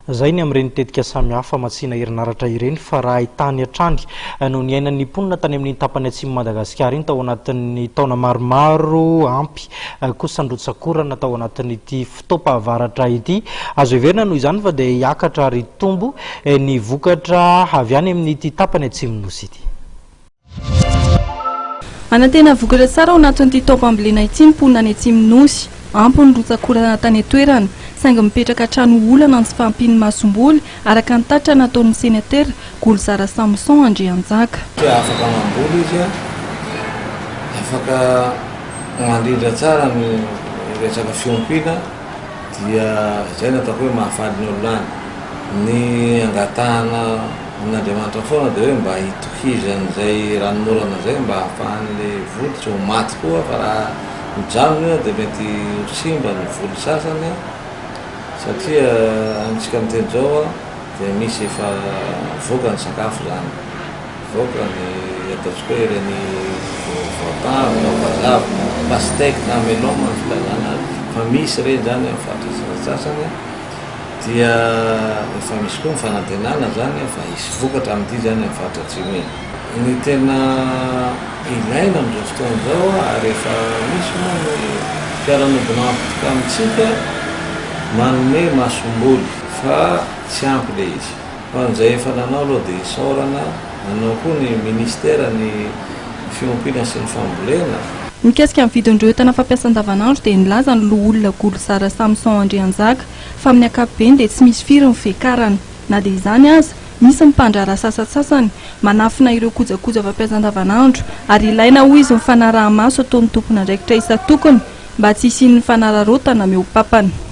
Zay ny amin'ireny tetika samy hafa matsina herinaratra ireny fa raha ahitany hatrany no niainan'ny mponina tany amin'ny tapany atsimo Madagasikara iny tao anatin'ny taona maromaro ampy kosa androtsakorana tao anatin'ity fitoapahavaratra ity. Azo heverina noho izany fa dia hiakatra ary tombo ny vokatra avy any amin'ity tapany atsimo nosy ity. Anantena vokatra tsara ao anatin'ity taopambolena ity ny mponina any atsimo nosy. Ampy ny rotsakorana tany atoerana saingy mipetraka trano olana ny tsy fampiny masomboly araka ny tatra nataon'ny senatera Golzara Samson Andrianjaka. Afaka mamboly izy afaka mandrindra tsara ny resaka fiompiana dia izay natao hoe mahafaly ny olona ny angatahana n'Andriamanitra foana dia hoe mba hitohizan'izay ranomorana zay mba hahafahan'le voly tsy ho maty koa fa raha mijanona dia mety simba ny voly sasany satria antsika miteny zao dia misy efa voaka ny sakafo zany, voaka ny ataontsika hoe ireny voatavo, vazava, pastèque na melon ny filazana fa misy ireny zany amin'ny faritra sasany dia efa misy koa ny fanantenana zany fa hisy vokatra amin'ity zany amin'ny faritra atsimo iny. Ny tena ilaina amin'izao fotoana zao ary efa misy moa ny fiarahamonina ampitoka amintsika manome masomboly fa tsy ampy le izy. Fa an'izay efa nanao aloha dia isaorana nanao koa ny ministera ny fiompiana sy ny fambolena. Mikasika amin'ny vidin'ireo entana fampiasa andavanandro dia nilaza ny loha olona Golzara Samson Andrianjaka fa amin'ny ankapobeny dia tsy misy firy ny fiakarana. Na dia izany aza misy mpandrara sasasasany manafina ireo kojakoja fampiasa andavanandro ary ilaina hoy izy ny fanaraha-maso ataon'ny tompona andraikitra isa-tokony mba tsy hisian'ny fanararotana meo papany.